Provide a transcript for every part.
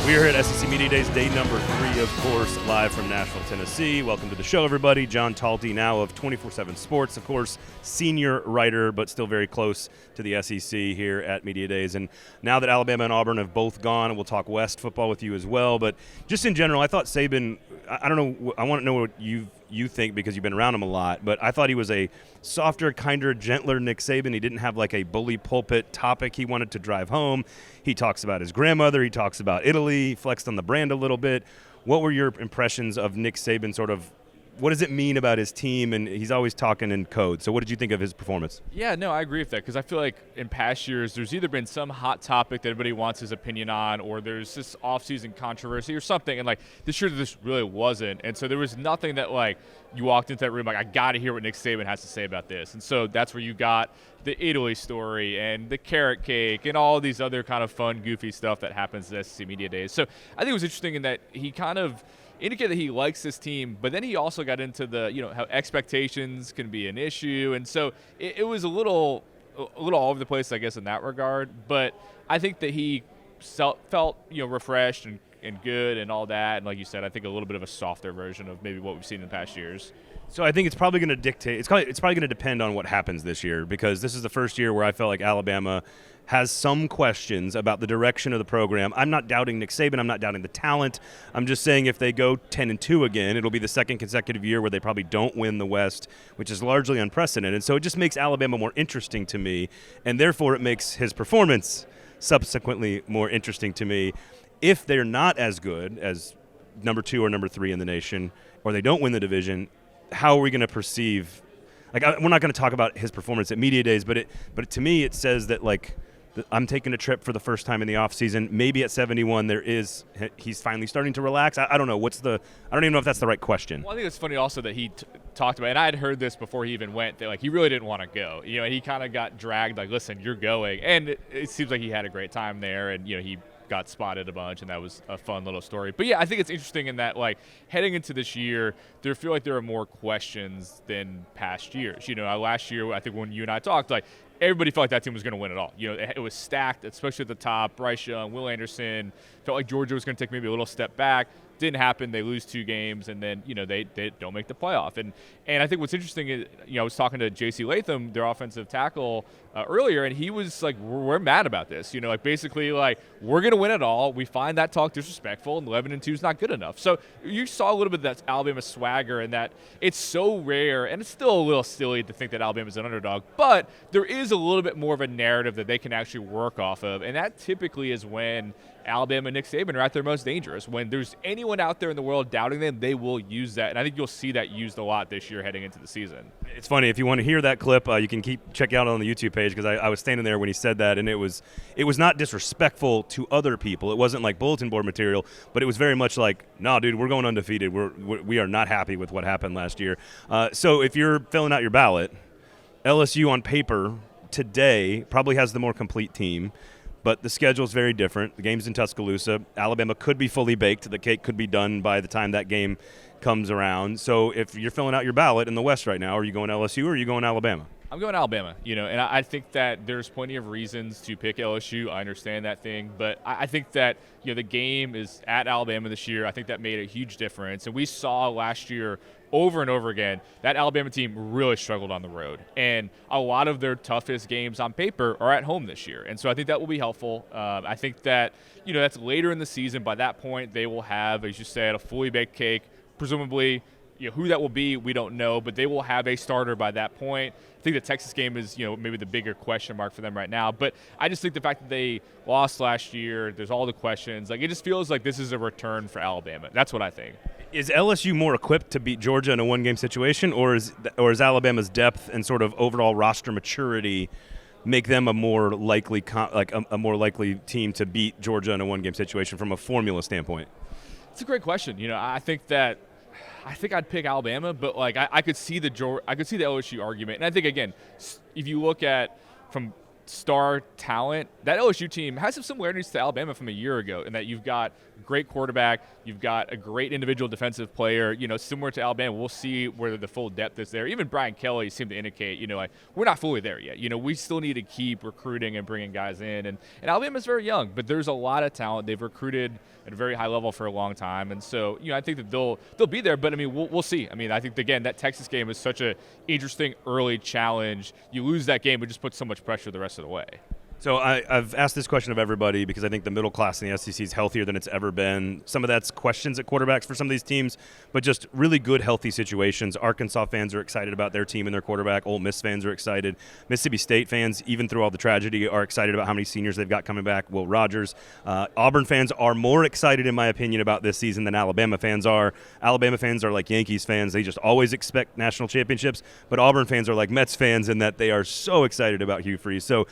We are here at SEC Media Days, day number 3, of course, live from Nashville, Tennessee. Welcome to the show, everybody. John Talty, now of 24/7 Sports, of course, senior writer, but still very close to the SEC here at Media Days. And now that Alabama and Auburn have both gone, and we'll talk West football with you as well. But just in general, I thought Saban, I don't know, I want to know what you think because you've been around him a lot, but I thought he was a softer, kinder, gentler Nick Saban. He didn't have like a bully pulpit topic he wanted to drive home. He talks about his grandmother. He talks about Italy. He flexed on the brand a little bit. What were your impressions of Nick Saban sort of? What does it mean about his team? And he's always talking in code. So what did you think of his performance? Yeah, no, I agree with that because I feel like in past years there's either been some hot topic that everybody wants his opinion on, or there's this offseason controversy or something. And, like, this year this really wasn't. And so there was nothing that, like, you walked into that room like, I got to hear what Nick Saban has to say about this. And so that's where you got the Italy story and the carrot cake and all these other kind of fun, goofy stuff that happens at SEC Media Days. So I think it was interesting in that he kind of indicated that he likes this team, but then he also got into the, how expectations can be an issue. And so it was a little all over the place, I guess, in that regard. But I think that he felt, refreshed and good and all that. And like you said, I think a little bit of a softer version of maybe what we've seen in the past years. So I think it's probably going to dictate. It's probably going to depend on what happens this year, because this is the first year where I felt like Alabama has some questions about the direction of the program. I'm not doubting Nick Saban. I'm not doubting the talent. I'm just saying if they go 10-2 again, it'll be the second consecutive year where they probably don't win the West, which is largely unprecedented. So it just makes Alabama more interesting to me, and therefore it makes his performance subsequently more interesting to me. If they're not as good as number 2 or number 3 in the nation, or they don't win the division, how are we going to perceive? Like, we're not going to talk about his performance at Media Days, but to me it says that, like, I'm taking a trip for the first time in the offseason. Maybe at 71 he's finally starting to relax. I don't know. I don't even know if that's the right question. Well, I think it's funny also that he talked about, and I had heard this before he even went, that, like, he really didn't want to go. He kind of got dragged, like, listen, you're going. And it seems like he had a great time there, and, he got spotted a bunch, and that was a fun little story. But yeah, I think it's interesting in that, like, heading into this year, there feel like there are more questions than past years. Last year, I think when you and I talked, like, everybody felt like that team was going to win it all. It was stacked, especially at the top. Bryce Young, Will Anderson, felt like Georgia was going to take maybe a little step back. Didn't happen. They lose 2 games, and then they don't make the playoff. And I think what's interesting is, I was talking to J.C. Latham, their offensive tackle, earlier, and he was like, we're mad about this. Basically, like, we're going to win it all. We find that talk disrespectful, and 11-2 is not good enough. So you saw a little bit of that Alabama swagger, and that it's so rare, and it's still a little silly to think that Alabama's an underdog, but there is a little bit more of a narrative that they can actually work off of, and that typically is when Alabama and Nick Saban are at their most dangerous. When there's anyone out there in the world doubting them, they will use that. And I think you'll see that used a lot this year heading into the season. It's funny. If you want to hear that clip, you can check it out on the YouTube page, because I was standing there when he said that, and it was not disrespectful to other people. It wasn't like bulletin board material, but it was very much like, no, dude, we're going undefeated. We are not happy with what happened last year. So if you're filling out your ballot, LSU on paper today probably has the more complete team. But the schedule is very different. The game's in Tuscaloosa. Alabama could be fully baked. The cake could be done by the time that game comes around. So if you're filling out your ballot in the West right now, are you going LSU or are you going Alabama? I'm going Alabama, and I think that there's plenty of reasons to pick LSU. I understand that thing, but I think that, the game is at Alabama this year. I think that made a huge difference. And we saw last year over and over again that Alabama team really struggled on the road. And a lot of their toughest games on paper are at home this year. And so I think that will be helpful. I think that, that's later in the season. By that point, they will have, as you said, a fully baked cake, presumably. Who that will be, we don't know, but they will have a starter by that point. I think the Texas game is, maybe the bigger question mark for them right now. But I just think the fact that they lost last year, there's all the questions. Like, it just feels like this is a return for Alabama. That's what I think. Is LSU more equipped to beat Georgia in a one-game situation, or is Alabama's depth and sort of overall roster maturity make them a more likely a more likely team to beat Georgia in a one-game situation from a formula standpoint? It's a great question. I think I'd pick Alabama, but, like, I could see the LSU argument. And I think, again, if you look at from star talent, that LSU team has some similarities to Alabama from a year ago in that you've got a great quarterback, you've got a great individual defensive player, similar to Alabama. We'll see whether the full depth is there. Even Brian Kelly seemed to indicate, we're not fully there yet. We still need to keep recruiting and bringing guys in. And Alabama's very young, but there's a lot of talent. They've recruited at a very high level for a long time. And so, I think that they'll be there, but we'll see. I think, again, that Texas game is such an interesting early challenge. You lose that game, it just puts so much pressure the rest of the way. So I've asked this question of everybody because I think the middle class in the SEC is healthier than it's ever been. Some of that's questions at quarterbacks for some of these teams, but just really good, healthy situations. Arkansas fans are excited about their team and their quarterback. Ole Miss fans are excited. Mississippi State fans, even through all the tragedy, are excited about how many seniors they've got coming back. Will Rogers. Auburn fans are more excited, in my opinion, about this season than Alabama fans are. Alabama fans are like Yankees fans. They just always expect national championships, but Auburn fans are like Mets fans in that they are so excited about Hugh Freeze. So,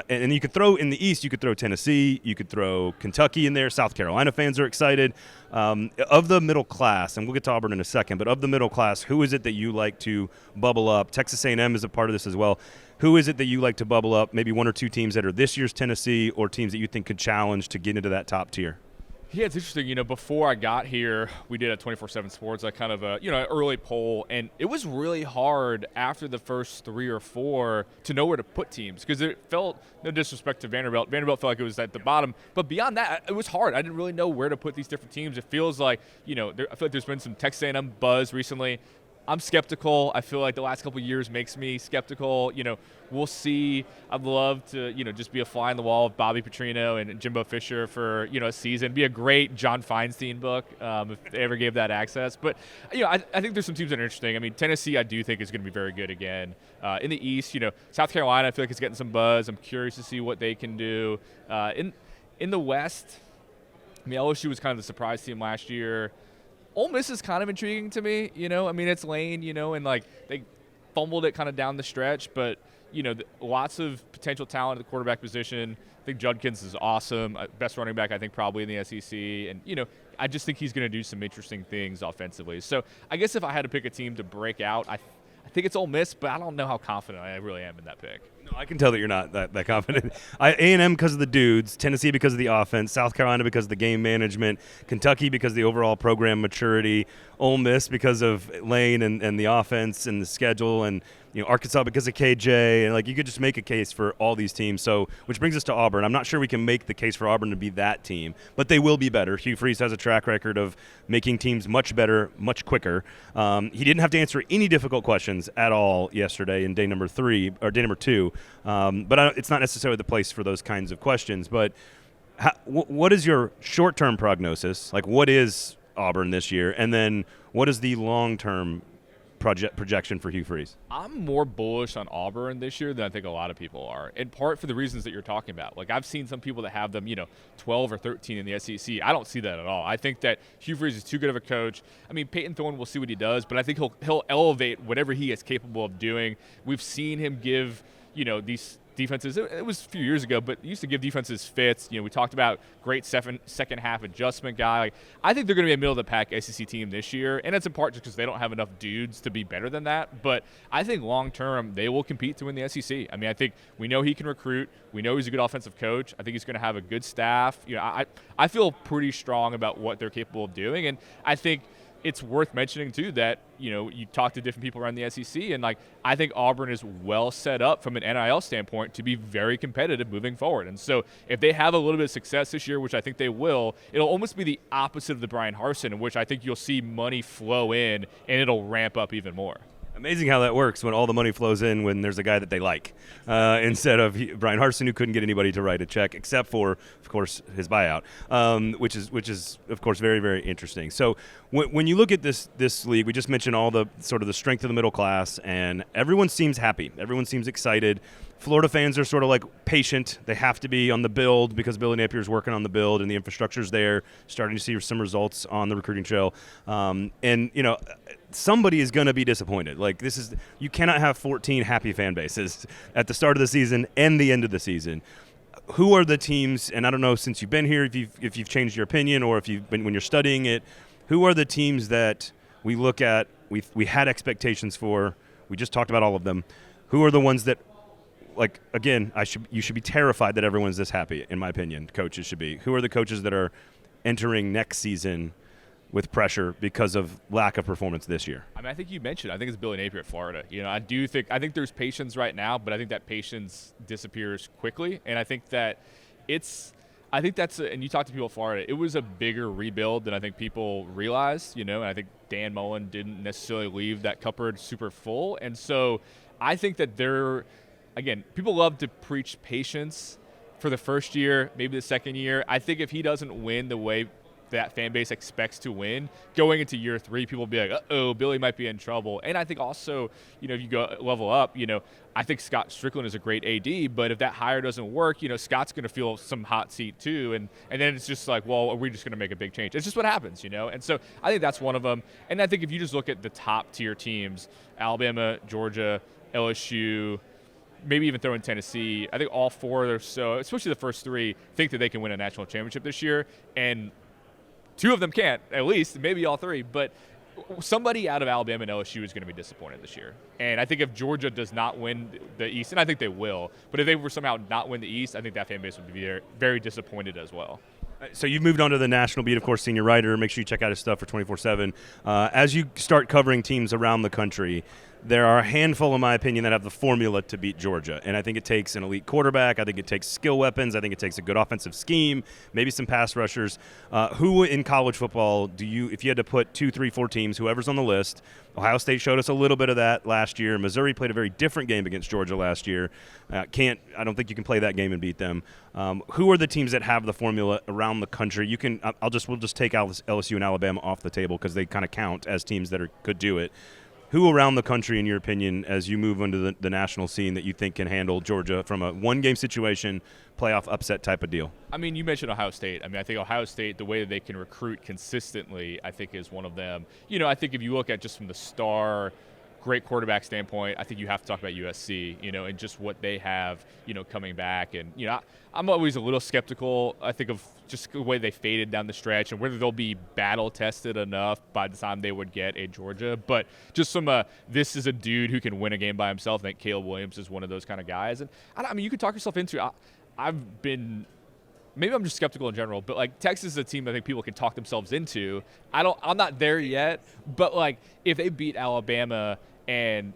and you could throw in the East, you could throw Tennessee, you could throw Kentucky in there. South Carolina fans are excited. Of the middle class, and we'll get to Auburn in a second, but of the middle class, who is it that you like to bubble up? Texas A&M is a part of this as well. Who is it that you like to bubble up? Maybe one or two teams that are this year's Tennessee or teams that you think could challenge to get into that top tier? Yeah, it's interesting. Before I got here, we did a 24/7 Sports, like kind of a, an early poll, and it was really hard after the first 3 or 4 to know where to put teams because it felt, no disrespect to Vanderbilt, felt like it was at the bottom, but beyond that, it was hard. I didn't really know where to put these different teams. It feels like, I feel like there's been some Texas A&M buzz recently. I'm skeptical. I feel like the last couple of years makes me skeptical. We'll see. I'd love to, just be a fly on the wall of Bobby Petrino and Jimbo Fisher for, a season. Be a great John Feinstein book if they ever gave that access. But, I think there's some teams that are interesting. Tennessee I do think is going to be very good again. In the East, South Carolina I feel like it's getting some buzz. I'm curious to see what they can do. In the West, LSU was kind of the surprise team last year. Ole Miss is kind of intriguing to me, it's Lane, and like they fumbled it kind of down the stretch, but, lots of potential talent at the quarterback position. I think Judkins is awesome. Best running back, I think, probably in the SEC. And, I just think he's going to do some interesting things offensively. So I guess if I had to pick a team to break out, I think it's Ole Miss, but I don't know how confident I really am in that pick. No, I can tell that you're not that confident. A&M because of the dudes, Tennessee because of the offense, South Carolina because of the game management, Kentucky because of the overall program maturity, Ole Miss because of Lane and the offense and the schedule, and Arkansas because of KJ, and you could just make a case for all these teams. So, which brings us to Auburn. I'm not sure we can make the case for Auburn to be that team, but they will be better. Hugh Freeze has a track record of making teams much better, much quicker. He didn't have to answer any difficult questions at all yesterday in day number 2. But it's not necessarily the place for those kinds of questions. But what is your short-term prognosis? What is Auburn this year? And then what is the long-term projection for Hugh Freeze? I'm more bullish on Auburn this year than I think a lot of people are, in part for the reasons that you're talking about. I've seen some people that have them, 12 or 13 in the SEC. I don't see that at all. I think that Hugh Freeze is too good of a coach. Peyton Thorne, we'll see what he does, but I think he'll elevate whatever he is capable of doing. We've seen him give, these defenses, it was a few years ago, but he used to give defenses fits. We talked about great second half adjustment guy. I think they're going to be a middle-of-the-pack SEC team this year, and it's in part just because they don't have enough dudes to be better than that. But I think long-term they will compete to win the SEC. I think we know he can recruit. We know he's a good offensive coach. I think he's going to have a good staff. I feel pretty strong about what they're capable of doing, and I think it's worth mentioning, too, that, you talk to different people around the SEC, and, I think Auburn is well set up from an NIL standpoint to be very competitive moving forward. And so if they have a little bit of success this year, which I think they will, it'll almost be the opposite of the Brian Harsin, in which I think you'll see money flow in, and it'll ramp up even more. Amazing how that works when all the money flows in when there's a guy that they like, instead of Brian Harsin, who couldn't get anybody to write a check except for, of course, his buyout, which is of course very, very interesting. So when you look at this league, we just mentioned all the sort of the strength of the middle class, and everyone seems happy. Everyone seems excited. Florida fans are sort of patient. They have to be on the build because Billy Napier's working on the build and the infrastructure's there, starting to see some results on the recruiting trail. Somebody is going to be disappointed. You cannot have 14 happy fan bases at the start of the season and the end of the season. Who are the teams, and I don't know since you've been here if you've changed your opinion or if you've been when you're studying it, who are the teams that we look at, we had expectations for, we just talked about all of them. Who are the ones that like, again, you should be terrified that everyone's this happy, in my opinion. Coaches should be. Who are the coaches that are entering next season with pressure because of lack of performance this year? I mean, I think you mentioned, I think it's Billy Napier at Florida. I think there's patience right now, but I think that patience disappears quickly. And I think that and you talk to people at Florida, it was a bigger rebuild than I think people realized, and I think Dan Mullen didn't necessarily leave that cupboard super full. And so I think that people love to preach patience for the first year, maybe the second year. I think if he doesn't win the way that fan base expects to win, going into year 3, people will be like, uh-oh, Billy might be in trouble. And I think also, if you go level up, I think Scott Strickland is a great AD, but if that hire doesn't work, Scott's going to feel some hot seat too. And then it's just like, well, we're just going to make a big change. It's just what happens, And so I think that's one of them. And I think if you just look at the top tier teams, Alabama, Georgia, LSU, maybe even throw in Tennessee, I think all 4 or so, especially the first 3, think that they can win a national championship this year. And 2 of them can't, at least, maybe all 3. But somebody out of Alabama and LSU is going to be disappointed this year. And I think if Georgia does not win the East, and I think they will, but if they were somehow not win the East, I think that fan base would be very, very disappointed as well. So you've moved on to the national beat, of course, senior writer. Make sure you check out his stuff for 24/7. As you start covering teams around the country, there are a handful, in my opinion, that have the formula to beat Georgia. And I think it takes an elite quarterback. I think it takes skill weapons. I think it takes a good offensive scheme, maybe some pass rushers. Who in college football if you had to put 2, 3, 4 teams, whoever's on the list? Ohio State showed us a little bit of that last year. Missouri played a very different game against Georgia last year. I don't think you can play that game and beat them. Who are the teams that have the formula around the country? We'll just take LSU and Alabama off the table because they kind of count as teams that could do it. Who around the country, in your opinion, as you move into the national scene, that you think can handle Georgia from a one-game situation, playoff upset type of deal? I mean, you mentioned Ohio State. I mean, I think Ohio State, the way that they can recruit consistently, I think is one of them. I think if you look at just from the star, great quarterback standpoint, I think you have to talk about USC, and just what they have, coming back. And, I'm always a little skeptical, I think, of just the way they faded down the stretch and whether they'll be battle-tested enough by the time they would get a Georgia. But just this is a dude who can win a game by himself. I think Caleb Williams is one of those kind of guys. And, I mean, you could talk yourself into maybe I'm just skeptical in general, but like Texas is a team I think people can talk themselves into. I'm not there yet, but like if they beat Alabama and,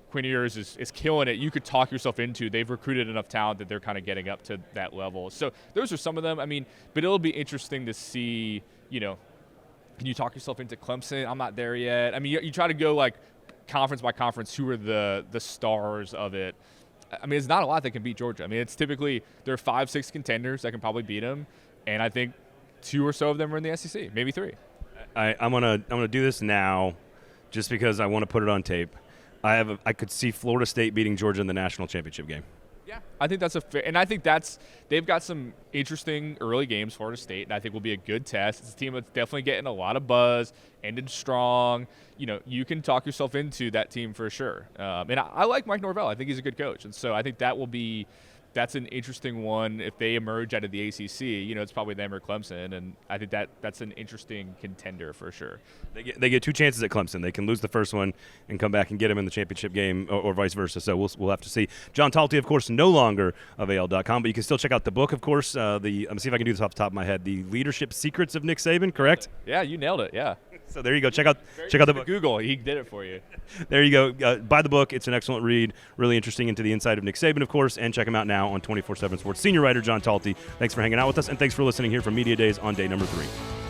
Quinn Ewers is killing it, you could talk yourself into they've recruited enough talent that they're kind of getting up to that level. So those are some of them. I mean, but it'll be interesting to see, can you talk yourself into Clemson? I'm not there yet. I mean, you try to go like conference by conference, who are the stars of it. I mean, it's not a lot that can beat Georgia. I mean, it's typically there are 5, 6 contenders that can probably beat them, and I think 2 or so of them are in the SEC, maybe 3. I'm gonna do this now, just because I want to put it on tape. I could see Florida State beating Georgia in the national championship game. Yeah, I think that's and I think they've got some interesting early games, Florida State, and I think will be a good test. It's a team that's definitely getting a lot of buzz, ended strong. You can talk yourself into that team for sure. And I like Mike Norvell. I think he's a good coach, and so I think that's an interesting one. If they emerge out of the ACC, it's probably them or Clemson, and I think that's an interesting contender for sure. They get 2 chances at Clemson. They can lose the first one and come back and get them in the championship game, or vice versa. So we'll have to see. John Talty, of course, no longer of AL.com, but you can still check out the book, of course. Let me see if I can do this off the top of my head. The Leadership Secrets of Nick Saban, correct? Yeah, you nailed it. Yeah. So there you go. Check out the book. Google, he did it for you. There you go. Buy the book. It's an excellent read. Really interesting into the inside of Nick Saban, of course, and check him out now on 24/7 Sports. Senior writer John Talty. Thanks for hanging out with us, and thanks for listening here from Media Days on day number 3.